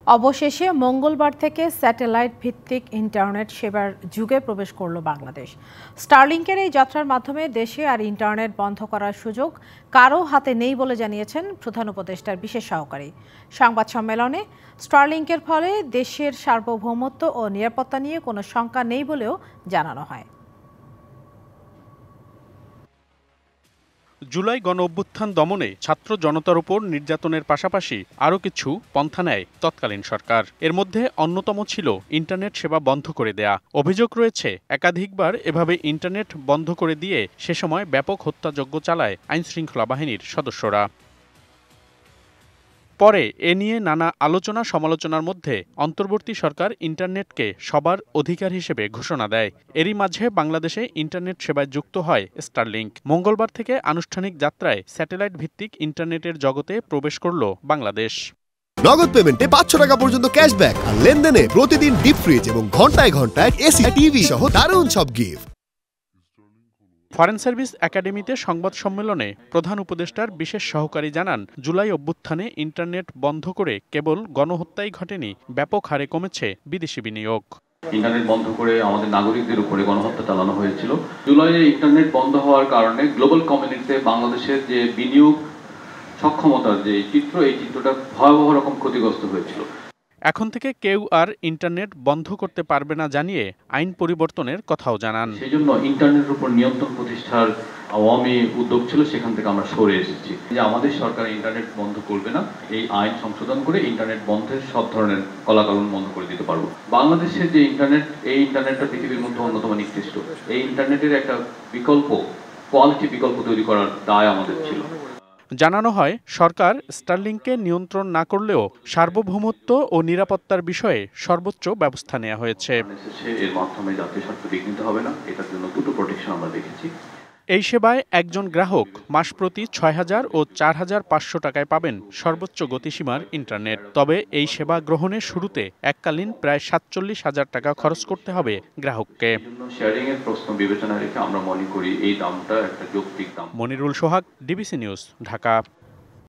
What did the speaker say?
অবশেষে মঙ্গলবার থেকে স্যাটেলাইট ভিত্তিক ইন্টারনেট সেবার যুগে প্রবেশ করল বাংলাদেশ। স্টারলিংকের এই যাত্রার মাধ্যমে দেশে আর ইন্টারনেট বন্ধ করার সুযোগ কারও হাতে নেই বলে জানিয়েছেন প্রধান উপদেষ্টার বিশেষ সহকারী। সংবাদ সম্মেলনে স্টারলিংকের ফলে দেশের সার্বভৌমত্ব ও নিরাপত্তা নিয়ে কোনো শঙ্কা নেই বলেও জানানো হয়। জুলাই গণঅভ্যুত্থান দমনে ছাত্র জনতার উপর নির্যাতনের পাশাপাশি আরও কিছু পন্থা নেয় তৎকালীন সরকার। এর মধ্যে অন্যতম ছিল ইন্টারনেট সেবা বন্ধ করে দেয়া। অভিযোগ রয়েছে, একাধিকবার এভাবে ইন্টারনেট বন্ধ করে দিয়ে সে সময় ব্যাপক হত্যাযজ্ঞ চালায় আইনশৃঙ্খলা বাহিনীর সদস্যরা। পরে এ নিয়ে নানা আলোচনা সমালোচনার মধ্যে অন্তর্বর্তী সরকার ইন্টারনেটকে সবার অধিকার হিসেবে ঘোষণা দেয়। এরই মাঝে বাংলাদেশে ইন্টারনেট সেবায় যুক্ত হয় স্টারলিংক। মঙ্গলবার থেকে আনুষ্ঠানিক যাত্রায় স্যাটেলাইট ভিত্তিক ইন্টারনেটের জগতে প্রবেশ করল বাংলাদেশ। নগদ পেমেন্টে 500 টাকা পর্যন্ত ক্যাশব্যাক আর লেনদেনে প্রতিদিন ডিপ ফ্রিজ এবং ঘন্টায় ঘন্টায় এসি টিভি সহ দারুণ সব গিফট। ফরেন সার্ভিস একাডেমিতে সংবাদ সম্মেলনে প্রধান উপদেষ্টার বিশেষ সহকারী জানান, জুলাই অভ্যুত্থানে ইন্টারনেট বন্ধ করে কেবল গণহত্যাই ঘটেনি, ব্যাপক হারে কমেছে বিদেশি বিনিয়োগ। ইন্টারনেট বন্ধ করে আমাদের নাগরিকদের উপরে গণহত্যা চালানো হয়েছিল। জুলাইয়ে ইন্টারনেট বন্ধ হওয়ার কারণে গ্লোবাল কমিউনিটিতে বাংলাদেশের যে বিনিয়োগ সক্ষমতার যে চিত্র, এই চিত্রটা ভয়াবহ রকম ক্ষতিগ্রস্ত হয়েছিল। এখন থেকে কেউ আর ইন্টারনেট বন্ধ করতে পারবে না জানিয়ে আইন পরিবর্তনের কথাও জানান। সেই জন্য ইন্টারনেটের উপর নিয়ন্ত্রণ প্রতিষ্ঠার আওয়ামী উদ্যোগ ছিল, সেখান থেকে আমরা সরে এসেছি। যে আমাদের সরকার ইন্টারনেট বন্ধ করবে না, এই আইন সংশোধন করে ইন্টারনেট বন্ধের সব ধরনের কলাকানুন বন্ধ করে দিতে পারবো। বাংলাদেশের যে ইন্টারনেট, এই ইন্টারনেটটা পৃথিবীর মধ্যে অন্যতম নিকৃষ্ট। এই ইন্টারনেটের একটা বিকল্প, কোয়ালিটি বিকল্প তৈরি করার দায় আমাদের ছিল। জানানো হয়, সরকার স্টারলিংকে নিয়ন্ত্রণ না করলেও সার্বভৌমত্ব ও নিরাপত্তার বিষয়ে সর্বোচ্চ ব্যবস্থা নেওয়া হয়েছে। এর মাধ্যমে জাতীয় স্বার্থ বিঘ্নিত হবে না, এটার জন্য দুটো প্রোটেকশন আমরা দেখেছি। এই সেবায় একজন গ্রাহক মাসপ্রতি ৬,০০০ ও ৪,৫০০ টাকায় পাবেন সর্বোচ্চ গতিসীমার ইন্টারনেট। তবে এই সেবা গ্রহণের শুরুতে এককালীন প্রায় ৪৭,০০০ টাকা খরচ করতে হবে গ্রাহককে। শেয়ারিং এর প্রশ্ন বিবেচনায় রেখে আমরা মনে করি এই দামটা একটা যৌক্তিক দাম। মনিরুল সোহাগ, ডিবিসি নিউজ, ঢাকা।